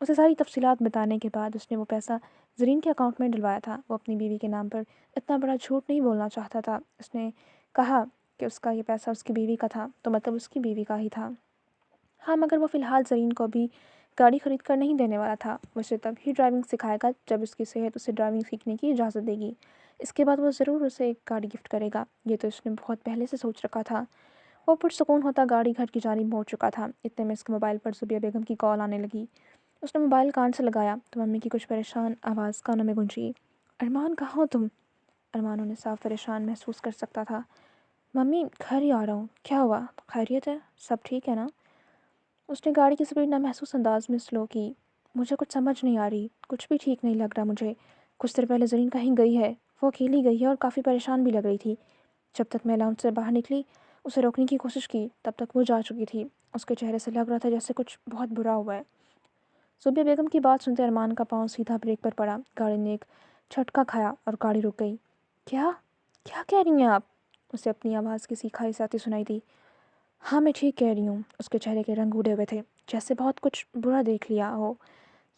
اسے ساری تفصیلات بتانے کے بعد اس نے وہ پیسہ زرین کے اکاؤنٹ میں ڈلوایا تھا۔ وہ اپنی بیوی کے نام پر اتنا بڑا جھوٹ نہیں بولنا چاہتا تھا۔ اس نے کہا کہ اس کا یہ پیسہ اس کی بیوی کا تھا، تو مطلب اس کی بیوی کا ہی تھا۔ ہاں، مگر وہ فی الحال زرین کو بھی گاڑی خرید کر نہیں دینے والا تھا۔ وہ اسے تب ہی ڈرائیونگ سکھائے گا جب اس کی صحت اسے ڈرائیونگ سیکھنے کی اجازت دے گی۔ اس کے بعد وہ ضرور اسے ایک گاڑی گفٹ کرے گا۔ یہ تو اس نے بہت پہلے سے سوچ رکھا تھا۔ وہ پرسکون ہوتا گاڑی گھر کی جانب موڑ چکا تھا۔ اتنے میں اس کے موبائل پر زبیہ بیگم کی کال آنے لگی۔ اس نے موبائل کان سے لگایا تو ممی کی کچھ پریشان آواز کانوں میں گونجی۔ ارمان، کہاں ہو تم؟ ارمان انہیں صاف پریشان محسوس کر سکتا تھا۔ ممی، گھر ہی آ رہا ہوں۔ کیا ہوا؟ خیریت ہے؟ سب ٹھیک ہے نا؟ اس نے گاڑی کی سپیڈ نامحسوس انداز میں سلو کی۔ مجھے کچھ سمجھ نہیں آ رہی، کچھ بھی ٹھیک نہیں لگ رہا مجھے۔ کچھ دیر پہلے زرین کہیں گئی ہے، وہ اکیلی گئی ہے اور کافی پریشان بھی لگ رہی تھی۔ جب تک میں لاؤنج سے باہر نکلی اسے روکنے کی کوشش کی، تب تک وہ جا چکی تھی۔ اس کے چہرے سے لگ رہا تھا جیسے کچھ بہت برا ہوا ہے۔ زبیہ بیگم کی بات سنتے ارمان کا پاؤں سیدھا بریک پر پڑا۔ گاڑی نے ایک جھٹکا کھایا اور گاڑی رک گئی۔ کیا کیا کہہ رہی ہیں آپ؟ اسے اپنی آواز کسی کھائی ساتھی سنائی دی۔ ہاں، میں ٹھیک کہہ رہی ہوں۔ اس کے چہرے کے رنگ اڑے ہوئے تھے، جیسے بہت کچھ برا دیکھ لیا ہو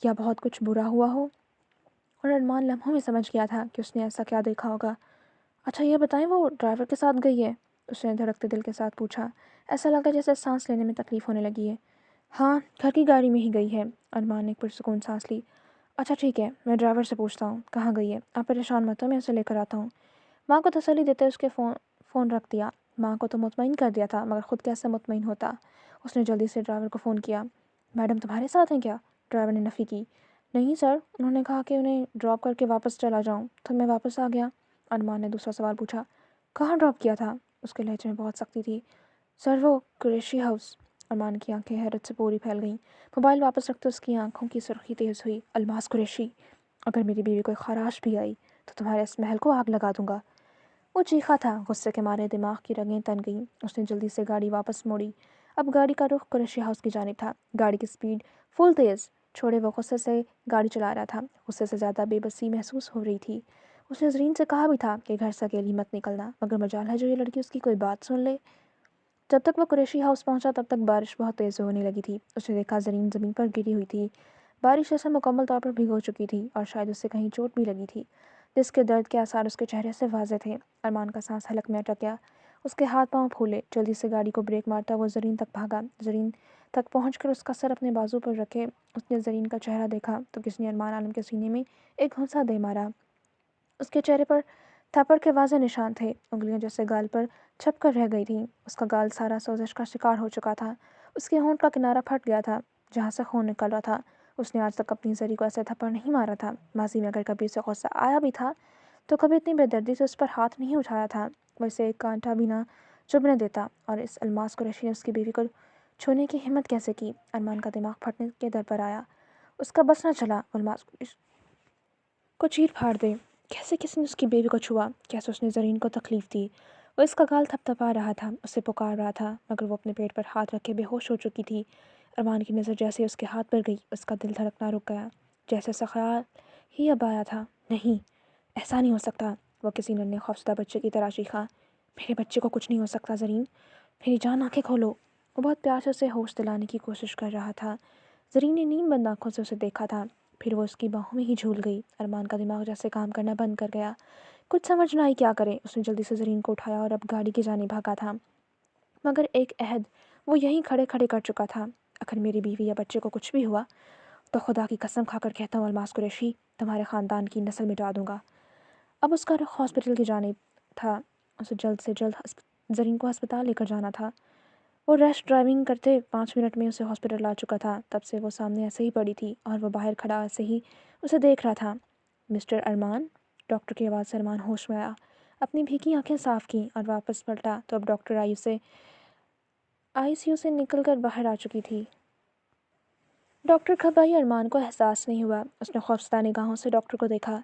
یا بہت کچھ برا ہوا ہو، اور ارمان لمحوں میں سمجھ گیا تھا کہ اس نے ایسا کیا دیکھا ہوگا۔ اچھا یہ بتائیں، وہ ڈرائیور کے ساتھ گئی ہے؟ اس نے دھڑکتے دل کے ساتھ پوچھا۔ ایسا لگا جیسے سانس لینے میں تکلیف ہونے لگی ہے۔ ہاں، گھر کی گاڑی میں ہی گئی ہے۔ ارمان نے پرسکون سانس لی۔ اچھا ٹھیک ہے، میں ڈرائیور سے پوچھتا ہوں کہاں گئی ہے۔ آپ پریشان مت ہو، میں اسے لے کر آتا ہوں۔ ماں کو تسلی دیتے اس کے فون رکھ دیا۔ ماں کو تو مطمئن کر دیا تھا، مگر خود کیسے مطمئن ہوتا۔ اس نے جلدی سے ڈرائیور کو فون کیا۔ میڈم تمہارے ساتھ ہیں کیا؟ ڈرائیور نے نفی کی۔ نہیں سر، انہوں نے کہا کہ انہیں ڈراپ کر کے واپس چلا جاؤں، تو میں واپس آ گیا۔ ارمان نے دوسرا سوال پوچھا۔ کہاں ڈراپ کیا تھا؟ اس کے لہجے میں بہت سختی تھی۔ سر، وہ قریشی ہاؤس۔ ارمان کی آنکھیں حیرت سے پوری پھیل گئیں۔ موبائل واپس رکھتے اس کی آنکھوں کی سرخی تیز ہوئی۔ الماس قریشی! اگر میری بیوی کوئی خراش بھی آئی تو تمہارے اس محل کو آگ لگا دوں گا۔ وہ چیخا تھا، غصے کے مارے دماغ کی رگیں تن گئیں۔ اس نے جلدی سے گاڑی واپس موڑی۔ اب گاڑی کا رخ قریشی ہاؤس کی جانب تھا۔ گاڑی کی سپیڈ فل تیز چھوڑے وہ غصے سے گاڑی چلا رہا تھا۔ غصے سے زیادہ بے بسی محسوس ہو رہی تھی۔ اس نے زرین سے کہا بھی تھا کہ گھر سے اکیلی مت نکلنا، مگر مجال ہے جو یہ لڑکی اس کی کوئی بات سن لے۔ جب تک وہ قریشی ہاؤس پہنچا تب تک بارش بہت تیز ہونے لگی تھی۔ اس نے دیکھا زرین زمین پر گری ہوئی تھی۔ بارش اسے مکمل طور پر بھگو چکی تھی اور شاید اس سے کہیں چوٹ بھی لگی تھی، جس کے درد کے آثار اس کے چہرے سے واضح تھے۔ ارمان کا سانس حلق میں اٹک گیا۔ اس کے ہاتھ پاؤں پھولے۔ جلدی سے گاڑی کو بریک مارتا وہ زرین تک بھاگا۔ زرین تک پہنچ کر اس کا سر اپنے بازو پر رکھے اس نے زرین کا چہرہ دیکھا تو کسی نے ارمان عالم کے سینے میں ایک گھونسا دے مارا۔ اس کے چہرے پر تھپڑ کے واضح نشان تھے، انگلیاں جیسے گال پر چھپ کر رہ گئی تھیں۔ اس کا گال سارا سوزش کا شکار ہو چکا تھا۔ اس کے ہونٹ کا کنارہ پھٹ گیا تھا جہاں سے خون نکل رہا تھا۔ اس نے آج تک اپنی زری کو ایسے تھپڑ نہیں مارا تھا۔ ماضی میں اگر کبھی اسے غصہ آیا بھی تھا تو کبھی اتنی بے دردی سے اس پر ہاتھ نہیں اٹھایا تھا۔ وہ اسے ایک کانٹا بھی نہ چبھنے دیتا، اور اس الماس قریشی نے اس کی بیوی کو چھونے کی ہمت کیسے کی؟ ارمان کا دماغ پھٹنے کے در پر آیا۔ اس کا بس نہ چلا الماس قریشی کو چیر پھاڑ دے۔ کیسے کسی نے اس کی بیوی کو چھوا؟ کیسے اس نے زرین کو تکلیف دی؟ وہ اس کا گال تھپ تھپا رہا تھا، اسے پکار رہا تھا، مگر وہ اپنے پیٹ پر ہاتھ رکھ کے بے ہوش ہو چکی تھی۔ ارمان کی نظر جیسے اس کے ہاتھ پر گئی، اس کا دل دھڑکنا رک گیا، جیسے ایسا خیال ہی اب آیا تھا۔ نہیں، ایسا نہیں ہو سکتا، وہ کسی ننھے خوفزدہ بچے کی طرح چیخا۔ میرے بچے کو کچھ نہیں ہو سکتا زرین، میری جان، آنکھیں کھولو۔ وہ بہت پیار سے اسے ہوش دلانے کی کوشش کر رہا تھا۔ زرین نے نیم بند آنکھوں سے اسے دیکھا تھا، پھر وہ اس کی باہوں میں ہی جھول گئی۔ ارمان کا دماغ جیسے کام کرنا بند کر گیا، کچھ سمجھ نہ آئی کیا کرے۔ اس نے جلدی سے زرین کو اٹھایا اور اب گاڑی کی جانب بھاگا تھا، مگر ایک عہد وہ یہیں کھڑے کھڑے کر چکا تھا۔ اگر میری بیوی یا بچے کو کچھ بھی ہوا تو خدا کی قسم کھا کر کہتا ہوں الماس قریشی، تمہارے خاندان کی نسل مٹا دوں گا۔ اب اس کا رخ ہاسپٹل کی جانب تھا۔ اسے جلد سے جلد زرین کو ہسپتال لے کر جانا تھا۔ وہ ریش ڈرائیونگ کرتے 5 منٹ میں اسے ہاسپٹل لا چکا تھا۔ تب سے وہ سامنے ایسے ہی پڑی تھی اور وہ باہر کھڑا ایسے ہی اسے دیکھ رہا تھا۔ مسٹر ارمان؟ ڈاکٹر کی آواز سے ارمان ہوش میں آیا، اپنی بھیگی آنکھیں صاف کیں اور واپس پلٹا تو اب ڈاکٹر آئی سی یو سے نکل کر باہر آ چکی تھی۔ ڈاکٹر کب آئی ارمان کو احساس نہیں ہوا۔ اس نے خوفزدہ نگاہوں سے ڈاکٹر کو دیکھا۔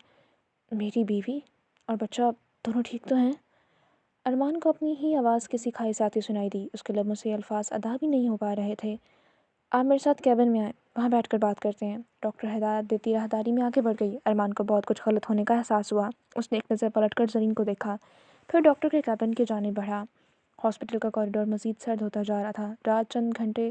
میری بیوی اور بچہ دونوں ٹھیک تو ہیں؟ ارمان کو اپنی ہی آواز کسی کھائی ساتھی سنائی دی۔ اس کے لبوں سے یہ الفاظ ادا بھی نہیں ہو پا رہے تھے۔ آپ میرے ساتھ کیبن میں آئیں، وہاں بیٹھ کر بات کرتے ہیں۔ ڈاکٹر ہدایت دیتی راہداری میں آگے بڑھ گئی۔ ارمان کو بہت کچھ غلط ہونے کا احساس ہوا۔ اس نے ایک نظر پلٹ کر زرین کو دیکھا، پھر ڈاکٹر کے کیبن کی جانب بڑھا۔ ہاسپٹل کا کوریڈور مزید سرد ہوتا جا رہا تھا۔ رات چند گھنٹے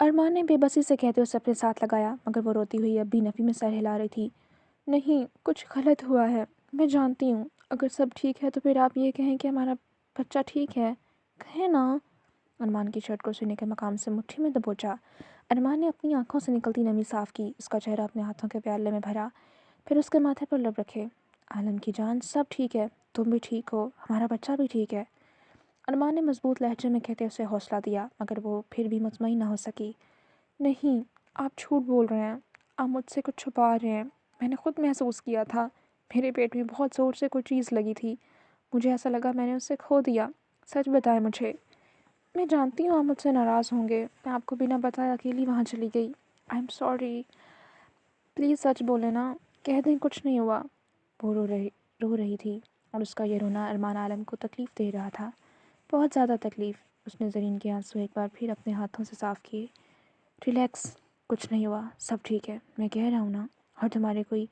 ارمان نے بے بسی سے کہتے اسے اپنے ساتھ لگایا، مگر وہ روتی ہوئی اب بھی نفی میں سر ہلا رہی تھی۔ نہیں، کچھ غلط ہوا ہے، میں جانتی ہوں۔ اگر سب ٹھیک ہے تو پھر آپ یہ کہیں کہ ہمارا بچہ ٹھیک ہے، کہیں نا۔ ارمان کی شرٹ کو سینے کے مقام سے مٹھی میں دبوچا۔ ارمان نے اپنی آنکھوں سے نکلتی نمی صاف کی، اس کا چہرہ اپنے ہاتھوں کے پیالے میں بھرا، پھر اس کے ماتھے پر لب رکھے۔ عالم کی جان، سب ٹھیک ہے، تم بھی ٹھیک ہو، ہمارا بچہ بھی ٹھیک ہے۔ ارمان نے مضبوط لہجے میں کہتے اسے حوصلہ دیا، مگر وہ پھر بھی مطمئن نہ ہو سکی۔ نہیں، آپ جھوٹ بول رہے ہیں، آپ مجھ سے کچھ چھپا رہے ہیں۔ میں نے خود محسوس کیا تھا، میرے پیٹ میں بہت زور سے کوئی چیز لگی تھی، مجھے ایسا لگا میں نے اسے کھو دیا۔ سچ بتائیں مجھے۔ میں جانتی ہوں آپ مجھ سے ناراض ہوں گے، میں آپ کو بنا بتائے اکیلی وہاں چلی گئی۔ آئی ایم سوری، پلیز سچ بولے نا، کہہ دیں کچھ نہیں ہوا۔ وہ رو رہی تھی، اور اس کا یہ رونا ارمان عالم کو تکلیف دے رہا تھا، بہت زیادہ تکلیف۔ اس نے زرین کے آنسو ایک بار پھر اپنے ہاتھوں سے صاف کیے۔ ریلیکس، کچھ نہیں ہوا، سب ٹھیک ہے، میں کہہ رہا ہوں نا، اور تمہارے کوئی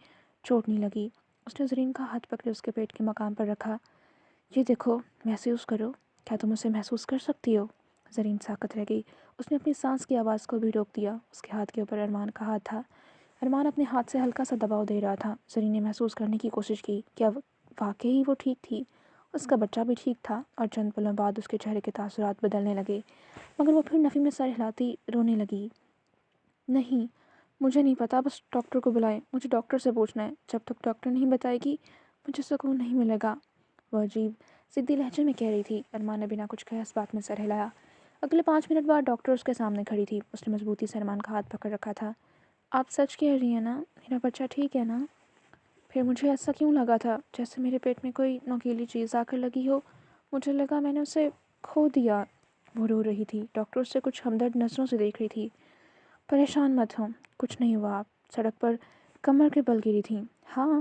چوٹ نہیں لگی۔ اس نے زرین کا ہاتھ پکڑے اس کے پیٹ کے مقام پر رکھا۔ یہ دیکھو، محسوس کرو، کیا تم اسے محسوس کر سکتی ہو؟ زرین ساکت رہ گئی، اس نے اپنی سانس کی آواز کو بھی روک دیا۔ اس کے ہاتھ کے اوپر ارمان کا ہاتھ تھا، ارمان اپنے ہاتھ سے ہلکا سا دباؤ دے رہا تھا۔ زرین نے محسوس کرنے کی کوشش کی، کیا واقعی وہ ٹھیک تھی؟ اس کا بچہ بھی ٹھیک تھا، اور چند پلوں بعد اس کے چہرے کے تاثرات بدلنے لگے، مگر وہ پھر نفی میں سر ہلاتی رونے لگی۔ نہیں، مجھے نہیں پتا، بس ڈاکٹر کو بلائیں، مجھے ڈاکٹر سے پوچھنا ہے، جب تک ڈاکٹر نہیں بتائے گی مجھے سکون نہیں ملے گا۔ وہ عجیب ضدی لہجے میں کہہ رہی تھی۔ ارمان نے بنا کچھ کہے اس بات میں سر ہلایا۔ اگلے 5 منٹ بعد ڈاکٹر اس کے سامنے کھڑی تھی، اس نے مضبوطی سے ارمان کا ہاتھ پکڑ رکھا تھا۔ آپ سچ کہہ رہی ہیں نا، میرا بچہ ٹھیک ہے نا؟ پھر مجھے ایسا کیوں لگا تھا جیسے میرے پیٹ میں کوئی نوکیلی چیز آ کر لگی ہو، مجھے لگا میں نے اسے کھو دیا۔ وہ رو رہی تھی، ڈاکٹر اس سے کچھ ہمدرد نظروں سے دیکھ رہی تھی۔ پریشان مت ہوں، کچھ نہیں ہوا، آپ سڑک پر کمر کے بل گری تھیں۔ ہاں،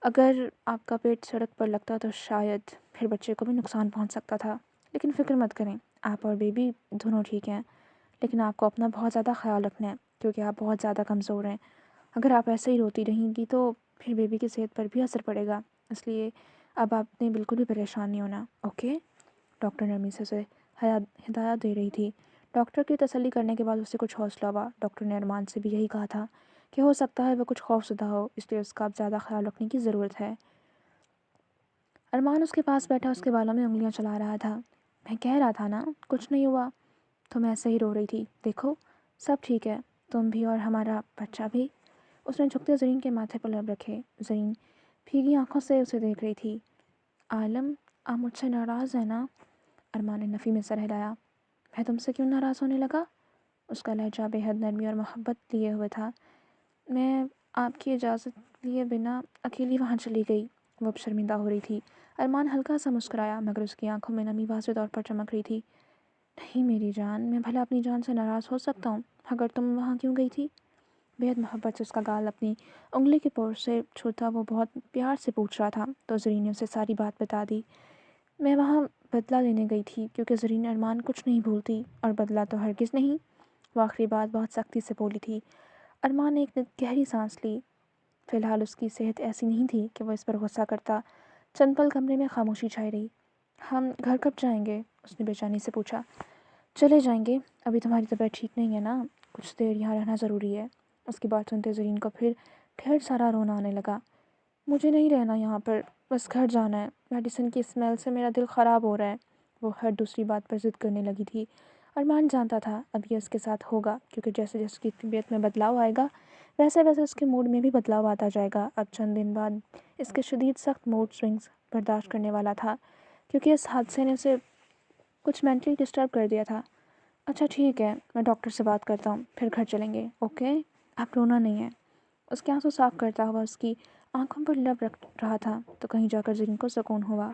اگر آپ کا پیٹ سڑک پر لگتا تو شاید پھر بچے کو بھی نقصان پہنچ سکتا تھا، لیکن فکر مت کریں، آپ اور بیبی دونوں ٹھیک ہیں۔ لیکن آپ کو اپنا بہت زیادہ خیال رکھنا ہے، کیونکہ آپ بہت زیادہ کمزور ہیں۔ اگر آپ ایسے ہی روتی رہیں گی تو پھر بیبی کی صحت پر بھی اثر پڑے گا، اس لیے اب آپ نے بالکل بھی پریشان نہیں ہونا، اوکے؟ ڈاکٹر نرمی سے اسے ہدایت دے رہی تھی۔ ڈاکٹر کی تسلی کرنے کے بعد اسے کچھ حوصلہ ہوا۔ ڈاکٹر نے ارمان سے بھی یہی کہا تھا کہ ہو سکتا ہے وہ کچھ خوفزدہ ہو، اس لیے اس کا اب زیادہ خیال رکھنے کی ضرورت ہے۔ ارمان اس کے پاس بیٹھا اس کے بالوں میں انگلیاں چلا رہا تھا۔ میں کہہ رہا تھا نا، کچھ نہیں ہوا، تم ایسے ہی رو رہی تھی، دیکھو سب ٹھیک ہے، تم بھی اور ہمارا بچہ بھی۔ اس نے جھکتے زرین کے ماتھے پر لب رکھے۔ زرین بھیگی آنکھوں سے اسے دیکھ رہی تھی۔ عالم، آپ مجھ سے ناراض ہیں نا؟ ارمان نے نفی میں سر ہلایا۔ میں تم سے کیوں ناراض ہونے لگا؟ اس کا لہجہ بے حد نرمی اور محبت لیے ہوئے تھا۔ میں آپ کی اجازت لیے بنا اکیلی وہاں چلی گئی۔ وہ اب شرمندہ ہو رہی تھی۔ ارمان ہلکا سا مسکرایا، مگر اس کی آنکھوں میں نمی واضح طور پر چمک رہی تھی۔ نہیں میری جان، میں بھلا اپنی جان سے ناراض ہو سکتا ہوں، اگر تم وہاں کیوں گئی تھی؟ بے حد محبت سے اس کا گال اپنی انگلی کے پور سے چھوتا وہ بہت پیار سے پوچھ رہا تھا، تو زرین نے اسے ساری بات بتا دی۔ میں وہاں بدلہ لینے گئی تھی، کیونکہ زرین ارمان کچھ نہیں بھولتی، اور بدلہ تو ہرگز نہیں۔ وہ آخری بات بہت سختی سے بولی تھی۔ ارمان نے ایک گہری سانس لی۔ فی الحال اس کی صحت ایسی نہیں تھی کہ وہ اس پر غصہ کرتا۔ چند پل کمرے میں خاموشی چھائی رہی۔ ہم گھر کب جائیں گے؟ اس نے بے چینی سے پوچھا۔ چلے جائیں گے، ابھی تمہاری طبیعت ٹھیک نہیں ہے نا، کچھ دیر یہاں رہنا ضروری ہے۔ اس کی بات سنتے زرین کو پھر ڈھیر سارا رونا آنے لگا۔ مجھے نہیں رہنا یہاں پر، بس گھر جانا ہے، میڈیسن کی اسمیل سے میرا دل خراب ہو رہا ہے۔ وہ ہر دوسری بات پر ضد کرنے لگی تھی۔ ارمان جانتا تھا اب یہ اس کے ساتھ ہوگا، کیونکہ جیسے جیسے اس کی طبیعت میں بدلاؤ آئے گا ویسے ویسے اس کے موڈ میں بھی بدلاؤ آتا جائے گا۔ اب چند دن بعد اس کے شدید سخت موڈ سوئنگز برداشت کرنے والا تھا، کیونکہ اس حادثے نے اسے کچھ مینٹلی ڈسٹرب کر دیا تھا۔ اچھا ٹھیک ہے، میں ڈاکٹر سے بات کرتا ہوں، پھر گھر چلیں گے، اوکے؟ آپ رونا نہیں ہے۔ اس کے آنسو صاف کرتا ہوا اس کی آنکھوں پر لب رکھ رہا تھا، تو کہیں جا کر زرین کو سکون ہوا۔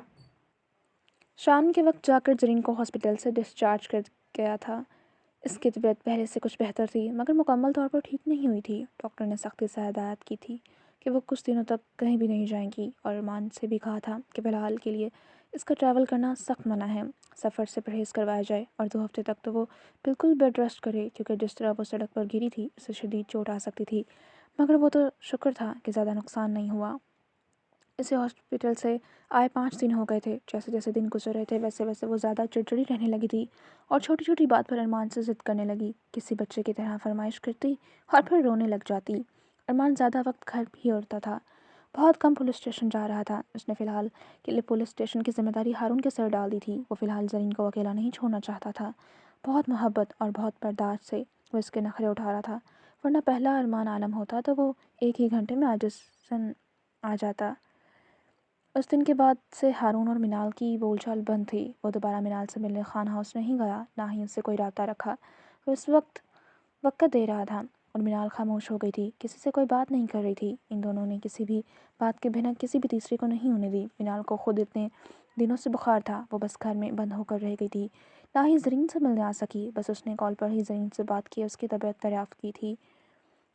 شام کے وقت جا کر زرین کو ہاسپٹل سے ڈسچارج کر گیا تھا۔ اس کی طبیعت پہلے سے کچھ بہتر تھی، مگر مکمل طور پر ٹھیک نہیں ہوئی تھی۔ ڈاکٹر نے سختی سے ہدایت کی تھی کہ وہ کچھ دنوں تک کہیں بھی نہیں جائیں گی، اور ارمان سے بھی کہا تھا کہ فی الحال کے لیے اس کا ٹریول کرنا سخت منع ہے، سفر سے پرہیز کروایا جائے، اور 2 ہفتے تک تو وہ بالکل بیڈ ریسٹ کرے، کیونکہ جس طرح وہ سڑک پر گری تھی اسے شدید چوٹ آ سکتی تھی، مگر وہ تو شکر تھا کہ زیادہ نقصان نہیں ہوا۔ اسے ہاسپٹل سے آئے 5 دن ہو گئے تھے۔ جیسے جیسے دن گزر رہے تھے ویسے ویسے وہ زیادہ چڑچڑی رہنے لگی تھی اور چھوٹی چھوٹی بات پر ارمان سے ضد کرنے لگی، کسی بچے کی طرح فرمائش کرتی اور پھر رونے لگ جاتی۔ ارمان زیادہ وقت گھر بھی ہوتا تھا، بہت کم پولیس اسٹیشن جا رہا تھا۔ اس نے فی الحال کے لیے پولیس اسٹیشن کی ذمہ داری ہارون کے سر ڈال دی تھی۔ وہ فی الحال زرین کو اکیلا نہیں چھوڑنا چاہتا تھا۔ بہت محبت اور بہت برداشت سے وہ اس کے نخرے اٹھا رہا تھا، ورنہ پہلا ارمان عالم ہوتا تو وہ 1 ہی گھنٹے میں عاجزاً آ جاتا۔ اس دن کے بعد سے ہارون اور منال کی بول چال بند تھی۔ وہ دوبارہ منال سے ملنے خان ہاؤس نہیں گیا، نہ ہی اس سے کوئی رابطہ رکھا۔ وہ اس وقت دے رہا تھا اور منال خاموش ہو گئی تھی، کسی سے کوئی بات نہیں کر رہی تھی۔ ان دونوں نے کسی بھی بات کے بنا کسی بھی تیسرے کو نہیں ہونے دی۔ منال کو خود اتنے دنوں سے بخار تھا، وہ بس گھر میں بند ہو کر رہ گئی تھی، نہ ہی زرین سے ملنے آ سکی۔ بس اس نے کال پر ہی زرین سے بات کی، اس کی طبیعت دریافت کی تھی۔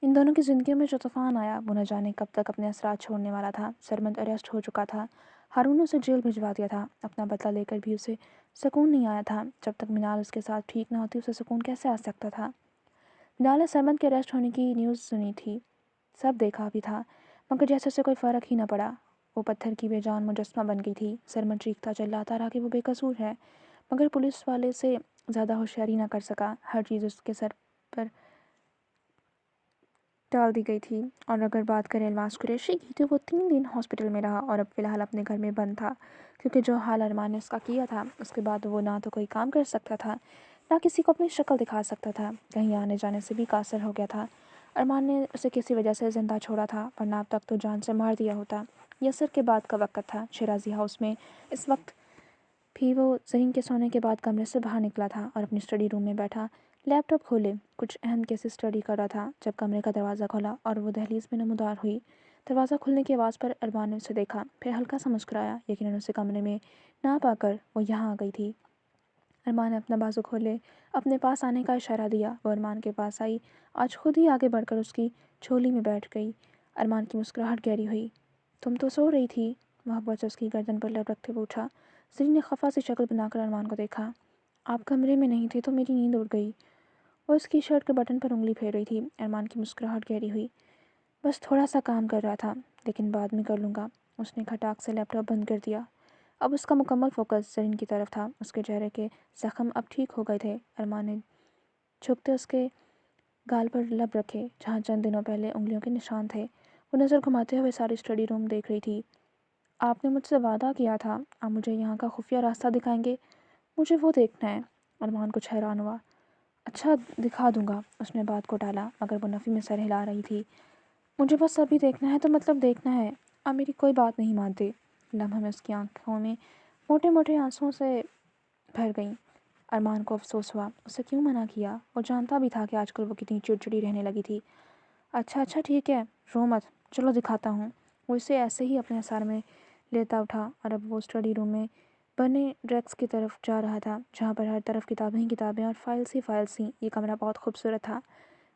ان دونوں کی زندگیوں میں جو طوفان آیا وہ نہ جانے کب تک اپنے اثرات چھوڑنے والا تھا۔ سرمد اریسٹ ہو چکا تھا، ہارون نے اسے جیل بھجوا دیا تھا۔ اپنا بدلہ لے کر بھی اسے سکون نہیں آیا تھا۔ جب تک منال اس کے ساتھ ٹھیک نہ ہوتی اسے سکون کیسے آ سکتا تھا؟ منال نے سرمد کے اریسٹ ہونے کی نیوز سنی تھی، سب دیکھا بھی تھا، مگر جیسے اسے کوئی فرق ہی نہ پڑا۔ وہ پتھر کی بے جان مجسمہ بن گئی تھی۔ سرمد چیختا چلاتا رہا کہ وہ بے قصور ہے، مگر پولیس والے سے زیادہ ہوشیاری نہ کر سکا۔ ہر چیز اس کے سر پر ڈال دی گئی تھی، اور اگر بات کریں الواز قریشی کی تو وہ 3 دن ہاسپٹل میں رہا اور اب فی الحال اپنے گھر میں بند تھا، کیونکہ جو حال ارمان نے اس کا کیا تھا اس کے بعد وہ نہ تو کوئی کام کر سکتا تھا، نہ کسی کو اپنی شکل دکھا سکتا تھا۔ کہیں آنے جانے سے بھی قاصر ہو گیا تھا۔ ارمان نے اسے کسی وجہ سے زندہ چھوڑا تھا، ورنہ اب تک تو جان سے مار دیا ہوتا۔ یہ عصر کے بعد کا وقت تھا۔ شیرازی ہاؤس میں اس وقت بھی وہ زرین کے سونے کے بعد کمرے سے باہر نکلا تھا اور اپنی اسٹڈی روم میں بیٹھا لیپ ٹاپ کھولے کچھ اہم کیسز اسٹڈی کر رہا تھا، جب کمرے کا دروازہ کھولا اور وہ دہلیز میں نمودار ہوئی۔ دروازہ کھلنے کی آواز پر ارمان نے اسے دیکھا، پھر ہلکا سا مسکرایا۔ یقیناً اسے کمرے میں نہ پا کر وہ یہاں آ گئی تھی۔ ارمان نے اپنا بازو کھولے اپنے پاس آنے کا اشارہ دیا۔ وہ ارمان کے پاس آئی، آج خود ہی آگے بڑھ کر اس کی جھولی میں بیٹھ گئی۔ ارمان کی مسکراہٹ گہری ہوئی۔ تم تو سو رہی تھی؟ محبت سے اس کی گردن پر لب رکھتے پوچھا۔ زرین نے خفا سی شکل بنا کر ارمان کو دیکھا۔ آپ کمرے میں نہیں تھے تو میری نیند اڑ گئی۔ وہ اس کی شرٹ کے بٹن پر انگلی پھیر رہی تھی۔ ارمان کی مسکراہٹ گہری ہوئی۔ بس تھوڑا سا کام کر رہا تھا، لیکن بعد میں کر لوں گا۔ اس نے کھٹاک سے لیپ ٹاپ بند کر دیا۔ اب اس کا مکمل فوکس زرین کی طرف تھا۔ اس کے چہرے کے زخم اب ٹھیک ہو گئے تھے۔ ارمان نے جھکتے اس کے گال پر لب رکھے جہاں چند دنوں پہلے انگلیوں کے نشان تھے۔ وہ نظر گھماتے ہوئے ساری اسٹڈی روم دیکھ رہی تھی۔ آپ نے مجھ سے وعدہ کیا تھا، آپ مجھے یہاں کا خفیہ راستہ دکھائیں گے، مجھے وہ دیکھنا ہے۔ ارمان کچھ حیران ہوا۔ اچھا دکھا دوں گا، اس نے بات کو ٹالا، مگر وہ نفی میں سر ہلا رہی تھی۔ مجھے بس ابھی دیکھنا ہے تو مطلب دیکھنا ہے، آپ میری کوئی بات نہیں مانتے۔ لمحہ میں اس کی آنکھوں میں موٹے موٹے آنسوؤں سے بھر گئیں۔ ارمان کو افسوس ہوا، اسے کیوں منع کیا؟ وہ جانتا بھی تھا کہ آج کل وہ کتنی چڑچڑی رہنے لگی تھی۔ اچھا ٹھیک ہے، رو مت، چلو دکھاتا ہوں۔ وہ اسے ایسے ہی اپنے اثار میں لیتا اٹھا اور اب وہ اسٹڈی روم میں بنے ریکس کی طرف جا رہا تھا، جہاں پر ہر طرف کتابیں ہی کتابیں اور فائلز ہی فائلز تھیں۔ یہ کمرہ بہت خوبصورت تھا۔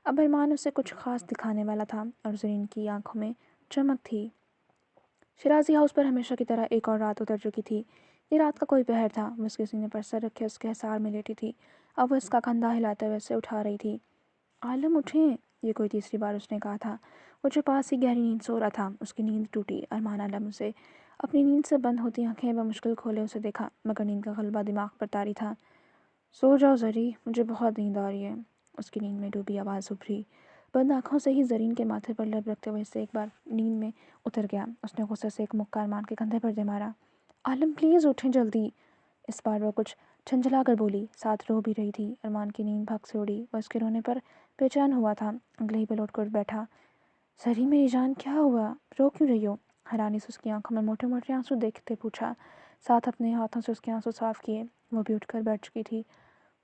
اب ارمان اسے کچھ خاص دکھانے والا تھا اور زرین کی آنکھوں میں چمک تھی۔ شیرازی ہاؤس پر ہمیشہ کی طرح ایک اور رات اتر چکی تھی۔ یہ رات کا کوئی پہر تھا۔ وہ اس کے سینے پر سر رکھے اس کے حصار میں لیٹی تھی۔ اب وہ اس کا کندھا ہلاتے ہوئے اسے اٹھا رہی تھی۔ عالم اٹھیں، یہ کوئی تیسری بار اس نے کہا تھا۔ وہ جو پاس ہی گہری نیند سو رہا تھا، اس کی نیند ٹوٹی۔ ارمان عالم اسے اپنی نیند سے بند ہوتی آنکھیں بمشکل کھولے اسے دیکھا، مگر نیند کا غلبہ دماغ پر طاری تھا۔ سو جاؤ زری، مجھے بہت نیند آ رہی ہے، اس کی نیند میں ڈوبی آواز ابھری۔ بند آنکھوں سے ہی زرین کے ماتھے پر لب رکھتے ہوئے اسے ایک بار نیند میں اتر گیا۔ اس نے غصے سے ایک مکہ ارمان کے کندھے پر دے مارا۔ عالم پلیز اٹھیں جلدی، اس بار وہ کچھ جھنجھلا کر بولی، ساتھ رو بھی رہی تھی۔ ارمان کی نیند بھگ سے اڑی۔ وہ اس کے رونے پر بے چین ہوا تھا، اگلے ہی پہ لوٹ کر بیٹھا۔ زری میری جان کیا ہوا، رو کیوں رہی ہو؟ حیرانی سے اس کی آنکھوں میں موٹے موٹے آنسو دیکھتے پوچھا، ساتھ اپنے ہاتھوں سے اس کے آنسو صاف کیے۔ وہ بھی اٹھ کر بیٹھ چکی تھی۔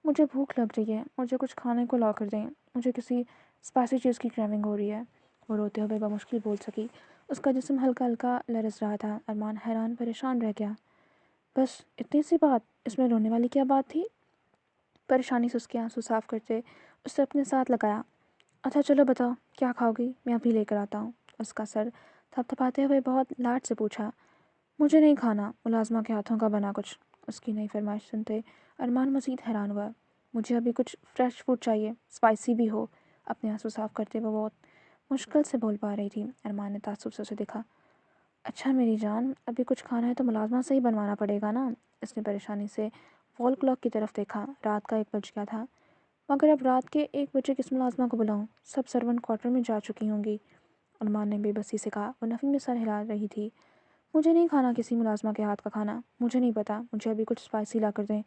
مجھے بھوک لگ رہی ہے، مجھے کچھ کھانے کو لا کر دیں، مجھے کسی اسپائسی چیز کی کریونگ ہو رہی ہے۔ وہ روتے ہوئے بمشکل بول سکی۔ اس کا جسم ہلکا ہلکا لرز رہا تھا۔ ارمان حیران پریشان رہ گیا۔ بس اتنی سی بات، اس میں رونے والی کیا بات تھی؟ پریشانی سے اس کے آنسو صاف کرتے اسے اپنے ساتھ لگایا۔ اچھا چلو بتاؤ کیا کھاؤ گی، میں ابھی لے کر آتا ہوں۔ اس کا سر تھپ تھپاتے ہوئے بہت لاڈ سے پوچھا۔ مجھے نہیں کھانا، ملازمہ کے ہاتھوں کا بنا کچھ۔ اس کی نئی فرمائش سنتے ارمان مزید حیران ہوا۔ مجھے ابھی کچھ فریش فوڈ چاہیے، اسپائسی بھی ہو۔ اپنے آنسو صاف کرتے وہ بہت مشکل سے بول پا رہی تھی۔ ارمان نے تعصب سے اسے دیکھا۔ اچھا میری جان، ابھی کچھ کھانا ہے تو ملازمہ سے ہی بنوانا پڑے گا نا؟ اس نے پریشانی سے وال کلاک کی طرف دیکھا۔ رات کا 1 بج گیا تھا۔ مگر اب رات کے 1 بجے کس ملازمہ کو بلاؤں؟ سب سرونٹ کوارٹر میں جا چکی ہوں گی، ارمان نے بے بسی سے کہا۔ وہ نفی میں سر ہلا رہی تھی۔ مجھے نہیں کھانا کسی ملازمہ کے ہاتھ کا کھانا، مجھے نہیں پتا، مجھے ابھی کچھ اسپائسی لا کر دیں،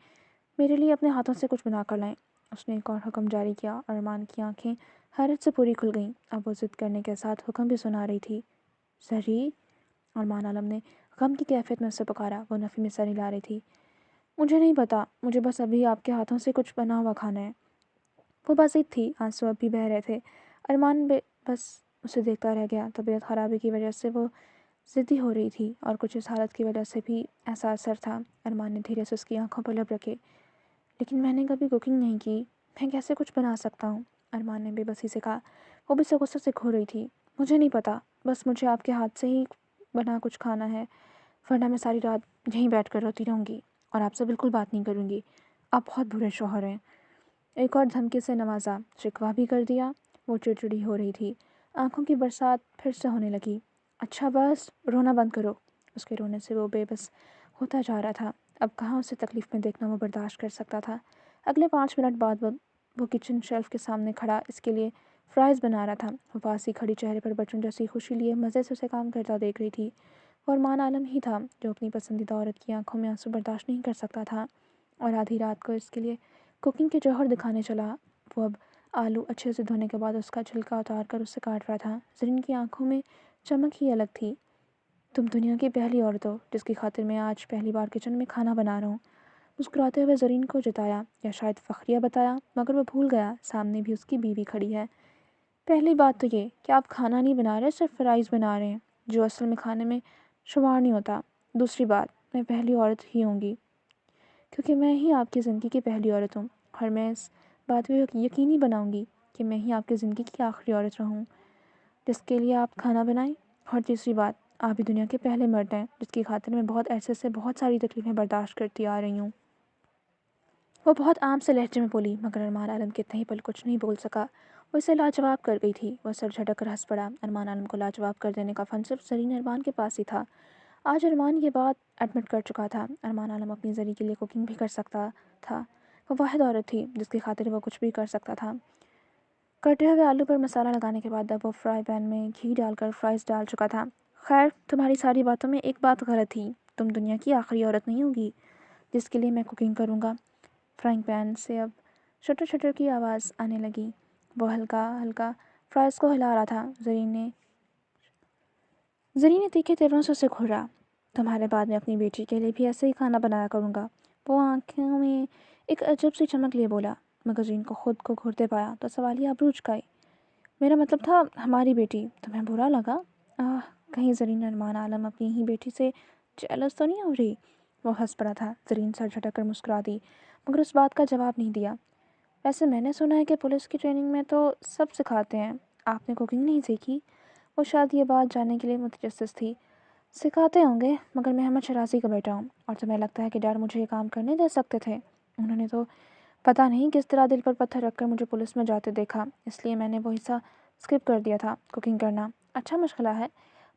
میرے لیے اپنے ہاتھوں سے کچھ بنا کر لائیں۔ اس نے ایک اور حکم جاری کیا اور ارمان کی آنکھیں حیرت سے پوری کھل گئیں۔ اب وہ ضد کرنے کے ساتھ حکم بھی سنا رہی تھی۔ زری، ارمان عالم نے غم کی کیفیت میں اسے پکارا۔ وہ نفی میں سر ہلا رہی تھی۔ مجھے نہیں پتا، مجھے بس ابھی آپ کے ہاتھوں سے کچھ بنا ہوا کھانا ہے۔ وہ بازید تھی، آنسو اب بھی بہہ رہے تھے۔ ارمان بس اسے دیکھتا رہ گیا۔ طبیعت خرابی کی وجہ سے وہ ضدی ہو رہی تھی اور کچھ اس حالت کی وجہ سے بھی احساس سر تھا۔ ارمان نے دھیرے سے اس کی آنکھوں پر لب رکھے۔ لیکن میں نے کبھی کوکنگ نہیں کی، میں کیسے کچھ بنا سکتا ہوں؟ ارمان نے بے بسی سے کہا۔ وہ بھی غصے سے کھو رہی تھی۔ مجھے نہیں پتا، بس مجھے آپ کے ہاتھ سے ہی بنا کچھ کھانا ہے، ورنہ میں ساری رات یہیں بیٹھ کر روتی رہوں گی اور آپ سے بالکل بات نہیں کروں گی۔ آپ بہت برے شوہر ہیں۔ ایک اور دھمکی سے نوازا، شکوہ بھی کر دیا۔ وہ چڑچڑی ہو رہی تھی۔ آنکھوں کی برسات پھر سے ہونے لگی۔ اچھا بس رونا بند کرو۔ اس کے رونے سے وہ بے بس ہوتا جا رہا تھا۔ اب کہاں اسے تکلیف میں دیکھنا وہ برداشت کر سکتا تھا۔ اگلے 5 منٹ بعد وہ کچن شیلف کے سامنے کھڑا اس کے لیے فرائز بنا رہا تھا۔ وہ پاس ہی کھڑی چہرے پر بچوں جیسی خوشی لیے مزے سے اسے کام کرتا دیکھ رہی تھی۔ اور ارمان عالم ہی تھا جو اپنی پسندیدہ عورت کی آنکھوں میں آنسو برداشت نہیں کر سکتا تھا اور آدھی رات کو اس کے لیے کوکنگ کے جوہر دکھانے چلا۔ وہ اب آلو اچھے سے دھونے کے بعد اس کا چھلکا اتار کر اسے کاٹ رہا تھا۔ زرین کی آنکھوں میں چمک ہی الگ تھی۔ تم دنیا کی پہلی عورت ہو جس کی خاطر میں آج پہلی بار کچن میں کھانا بنا رہا ہوں۔ مسکراتے ہوئے زرین کو جتایا یا شاید فخریہ بتایا، مگر وہ بھول گیا سامنے بھی اس کی بیوی کھڑی ہے۔ پہلی بات تو یہ کہ آپ کھانا نہیں بنا رہے، صرف فرائز بنا رہے ہیں، جو اصل میں کھانے میں شمار نہیں ہوتا۔ دوسری بات، میں پہلی عورت ہی ہوں گی کیونکہ میں ہی آپ کی زندگی کی پہلی عورت ہوں، اور میں اس بات کو یقینی بناؤں گی کہ میں ہی آپ کی زندگی کی آخری عورت رہوں جس کے لیے آپ کھانا بنائیں۔ اور تیسری بات، آپ بھی دنیا کے پہلے مرد ہیں جس کی خاطر میں بہت عرصے سے بہت ساری تکلیفیں برداشت کرتی آ رہی ہوں۔ وہ بہت عام سے لہجے میں بولی، مگر ارمان عالم کے اتنے ہی پل کچھ نہیں بول سکا۔ وہ اسے لاجواب کر گئی تھی۔ وہ سر جھٹک کر ہنس پڑا۔ ارمان عالم کو لاجواب کر دینے کا فن صرف زرین ارمان کے پاس ہی تھا۔ آج ارمان یہ بات ایڈمٹ کر چکا تھا۔ ارمان عالم اپنی زری کے لیے کوکنگ بھی کر سکتا تھا۔ وہ واحد عورت تھی جس کی خاطر وہ کچھ بھی کر سکتا تھا۔ کٹے ہوئے آلو پر مسالہ لگانے کے بعد اب وہ فرائی پین میں گھی ڈال کر فرائز ڈال چکا تھا۔ خیر، تمہاری ساری باتوں میں ایک بات غلط تھی، تم دنیا کی آخری عورت نہیں ہوگی جس کے لیے میں کوکنگ کروں گا۔ فرائنگ پین سے اب شٹر شٹر کی آواز آنے لگی۔ وہ ہلکا ہلکا فرائز کو ہلا رہا تھا۔ زرین نے تیکھے تیوروں سے اسے گھورا۔ تمہارے بعد میں اپنی بیٹی کے لیے بھی ایسے ہی کھانا بنایا کروں گا۔ وہ آنکھوں میں ایک عجب سی چمک لیے بولا، مگر زرین کو خود کو گھورتے پایا تو سوالیہ ابرو چکائی۔ میرا مطلب تھا ہماری بیٹی، تمہیں برا لگا؟ کہیں زرین ارمان عالم اپنی ہی بیٹی سے جیلس تو نہیں ہو رہی؟ وہ ہنس پڑا تھا۔ زرین سر جھٹک کر مسکرا دی، مگر اس بات کا جواب نہیں دیا۔ ویسے میں نے سنا ہے کہ پولیس کی ٹریننگ میں تو سب سکھاتے ہیں، آپ نے کوکنگ نہیں سیکھی؟ وہ شاید یہ بات جاننے کے لیے متجسس تھی۔ سکھاتے ہوں گے، مگر میں احمد شرازی کا بیٹا ہوں، اور تمہیں لگتا ہے کہ ڈیڈ مجھے یہ کام کرنے دے سکتے تھے؟ انہوں نے تو پتہ نہیں کس طرح دل پر پتھر رکھ کر مجھے پولیس میں جاتے دیکھا، اس لیے میں نے وہ حصہ اسکپ کر دیا تھا۔ کوکنگ کرنا اچھا مشغلہ ہے،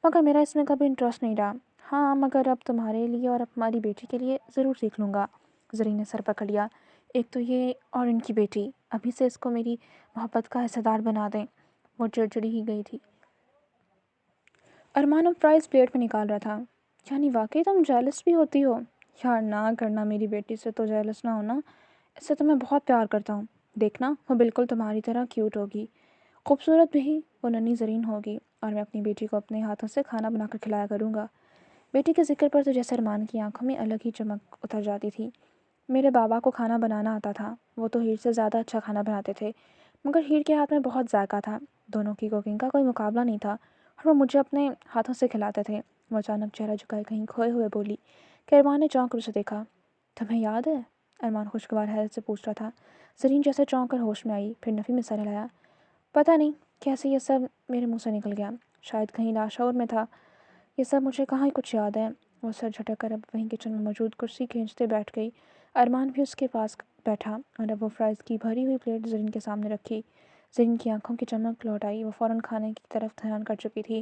مگر میرا اس میں کبھی انٹرسٹ نہیں رہا۔ ہاں، مگر اب تمہارے لیے اور ہماری بیٹی کے لیے ضرور سیکھ لوں گا۔ زرین نے سر پکڑ لیا۔ ایک تو یہ اور ان کی بیٹی، ابھی سے اس کو میری محبت کا حصہ دار بنا دیں۔ وہ چڑچڑی ہی گئی تھی۔ ارمان اب فرائز پلیٹ میں نکال رہا تھا۔ یعنی واقعی تم جیلس بھی ہوتی ہو؟ یار نہ کرنا، میری بیٹی سے تو جیلس نہ ہونا، اس سے تو میں بہت پیار کرتا ہوں۔ دیکھنا، وہ بالکل تمہاری طرح کیوٹ ہوگی، خوبصورت بھی وہ ننھی زرین ہوگی، اور میں اپنی بیٹی کو اپنے ہاتھوں سے کھانا بنا کر کھلایا کروں گا۔ بیٹی کے ذکر پر تو جیسے ارمان کی آنکھوں میں الگ ہی چمک اتر جاتی تھی۔ میرے بابا کو کھانا بنانا آتا تھا، وہ تو ہیر سے زیادہ اچھا کھانا بناتے تھے، مگر ہیر کے ہاتھ میں بہت ذائقہ تھا۔ دونوں کی کوکنگ کا کوئی مقابلہ نہیں تھا، اور وہ مجھے اپنے ہاتھوں سے کھلاتے تھے۔ وہ اچانک چہرہ جھکائے کہیں کھوئے ہوئے بولی کہ ارمان نے چونک کر اسے دیکھا۔ تمہیں یاد ہے؟ ارمان خوشگوار حیرت سے پوچھ رہا تھا۔ زرین جیسے چونک کر ہوش میں آئی، پھر نفی میں سر ہلایا۔ پتہ نہیں کیسے یہ سب میرے منہ سے نکل گیا، شاید کہیں لاشعور میں تھا یہ سب، مجھے کہاں ہی کچھ یاد ہے۔ وہ سر جھٹک کر اب وہیں کچن میں موجود کرسی کھینچتے بیٹھ گئی۔ ارمان بھی اس کے پاس بیٹھا، اور اب وہ فرائز کی بھری ہوئی پلیٹ زرین کے سامنے رکھی۔ زرین کی آنکھوں کی چمک لوٹ آئی، وہ فوراً کھانے کی طرف دھیان کر چکی تھی۔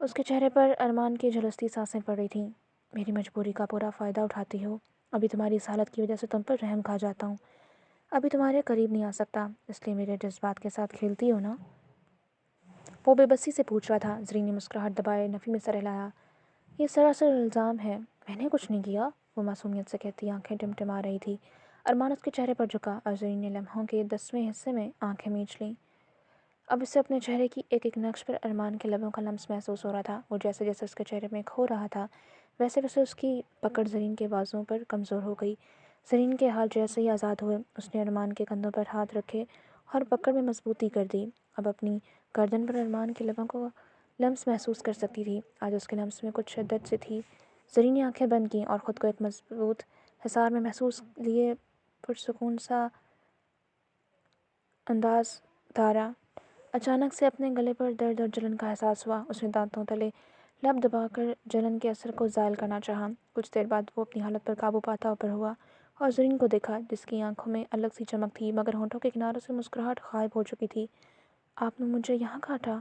اس کے چہرے پر ارمان کی جھلستی سانسیں پڑ رہی تھیں۔ میری مجبوری کا پورا فائدہ اٹھاتی ہو۔ ابھی تمہاری اس حالت کی وجہ سے تم پر رحم کھا جاتا ہوں۔ ابھی تمہارے قریب نہیں آ سکتا، اس لیے میرے جذبات کے ساتھ کھیلتی ہو نا؟ وہ بے بسی سے پوچھ رہا تھا۔ زرین نے مسکراہٹ دبائے نفی میں سر ہلایا۔ یہ سراسر الزام ہے، میں نے کچھ نہیں کیا، وہ معصومیت سے کہتی آنکھیں ٹمٹما رہی تھی۔ ارمان اس کے چہرے پر جھکا اور زرین نے لمحوں کے 10ویں حصے میں آنکھیں میچ لیں۔ اب اسے اپنے چہرے کی ایک ایک نقش پر ارمان کے لبوں کا لمس محسوس ہو رہا تھا۔ وہ جیسے جیسے اس کے چہرے میں کھو رہا تھا ویسے ویسے اس کی پکڑ زرین کے بازوؤں پر کمزور ہو گئی۔ زرین کے ہاتھ جیسے ہی آزاد ہوئے، اس نے ارمان کے کندھوں پر ہاتھ رکھے اور پکڑ میں مضبوطی کر دی۔ اب اپنی گردن پر ارمان کے لبوں کو لمس محسوس کر سکتی تھی۔ آج اس کے لمس میں کچھ شدت سے تھی۔ زرین نے آنکھیں بند کیں اور خود کو ایک مضبوط حصار میں محسوس لیے پرسکون سا انداز دھارا۔ اچانک سے اپنے گلے پر درد اور جلن کا احساس ہوا۔ اس نے دانتوں تلے لب دبا کر جلن کے اثر کو زائل کرنا چاہا۔ کچھ دیر بعد وہ اپنی حالت پر قابو پاتا اوپر ہوا اور زرین کو دیکھا، جس کی آنکھوں میں الگ سی چمک تھی مگر ہونٹوں کے کناروں سے مسکراہٹ غائب ہو چکی تھی۔ آپ نے مجھے یہاں کاٹا؟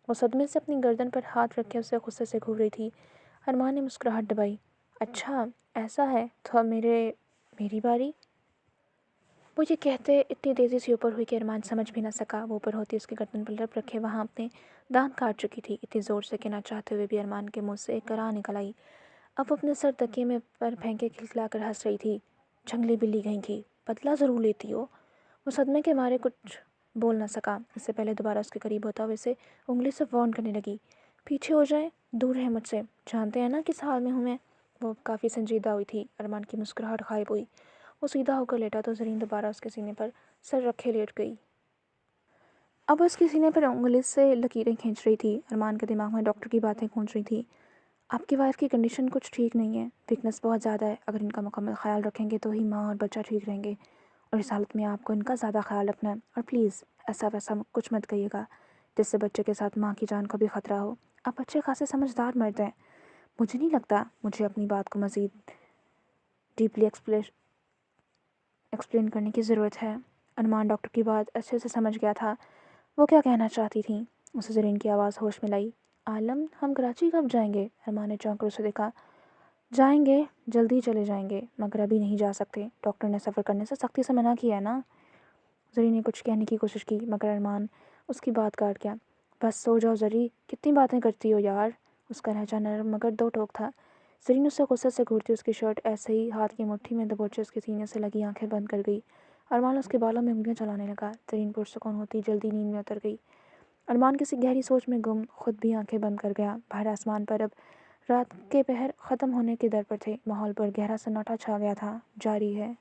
وہ صدمے سے اپنی گردن پر ہاتھ رکھے اسے غصے سے گھور رہی تھی۔ ارمان نے مسکراہٹ دبائی۔ اچھا ایسا ہے تو اب میری باری؟ وہ یہ کہتے اتنی تیزی سے اوپر ہوئی کہ ارمان سمجھ بھی نہ سکا۔ وہ اوپر ہوتی اس کی گردن پر لب رکھے وہاں اپنے دانت کاٹ چکی تھی۔ اتنی زور سے کہ نہ چاہتے ہوئے بھی ارمان کے منہ سے ایک کراہ نکل آئی۔ اب وہ اپنے سر تکیے میں پر پھینکے کھلکھلا کر ہنس رہی تھی۔ جنگلی بلی کہیں کی، بدلہ ضرور لیتی ہو؟ وہ صدمے کے مارے کچھ بول نہ سکا۔ اس سے پہلے دوبارہ اس کے قریب ہوتا ہوئے اسے انگلی سے وارن کرنے لگی۔ پیچھے ہو جائیں، دور رہیں مجھ سے، جانتے ہیں نا کس حال میں ہوں میں؟ وہ کافی سنجیدہ ہوئی تھی۔ ارمان کی مسکراہٹ غائب ہوئی۔ وہ سیدھا ہو کر لیٹا تو زرین دوبارہ اس کے سینے پر سر رکھے لیٹ گئی۔ اب اس کے سینے پر انگلی سے لکیریں کھینچ رہی تھی۔ ارمان کے دماغ میں ڈاکٹر کی باتیں گونج رہی تھی۔ آپ کی وائف کی کنڈیشن کچھ ٹھیک نہیں ہے، ویکنس بہت زیادہ ہے۔ اگر ان کا مکمل خیال رکھیں گے تو ہی ماں اور بچہ ٹھیک رہیں گے، اور اس حالت میں آپ کو ان کا زیادہ خیال رکھنا ہے۔ اور پلیز ایسا ویسا کچھ مت کہیے گا جس سے بچے کے ساتھ ماں کی جان کو بھی خطرہ ہو۔ آپ اچھے خاصے سمجھدار مرد ہیں۔ مجھے نہیں لگتا مجھے اپنی بات کو مزید ڈیپلی ایکسپلین کرنے کی ضرورت ہے۔ ارمان ڈاکٹر کی بات اچھے سے سمجھ گیا تھا، وہ کیا کہنا چاہتی تھیں۔ اسے زرین کی آواز ہوش میں لائی۔ عالم ہم کراچی کب جائیں گے؟ ارمان نے چونک کر اسے دیکھا۔ جائیں گے، جلدی چلے جائیں گے، مگر ابھی نہیں جا سکتے، ڈاکٹر نے سفر کرنے سے سختی سے منع کیا ہے نا۔ زرین نے کچھ کہنے کی کوشش کی مگر ارمان اس کی بات کاٹ گیا۔ بس سو جاؤ زری، کتنی باتیں کرتی ہو یار۔ اس کا لہجہ نرم مگر دو ٹوک تھا۔ زرین اسے غصے سے گھورتی اس کی شرٹ ایسے ہی ہاتھ کی مٹھی میں دبوچے اس کے سینے سے لگی آنکھیں بند کر گئی۔ ارمان اس کے بالوں میں انگلیاں چلانے لگا۔ زرین پرسکون ہوتی جلدی نیند میں اتر گئی۔ ارمان کسی گہری سوچ میں گم خود بھی آنکھیں بند کر گیا۔ باہر آسمان پر اب رات کے پہر ختم ہونے کے در پر تھے۔ ماحول پر گہرا سناٹا چھا گیا تھا۔ جاری ہے۔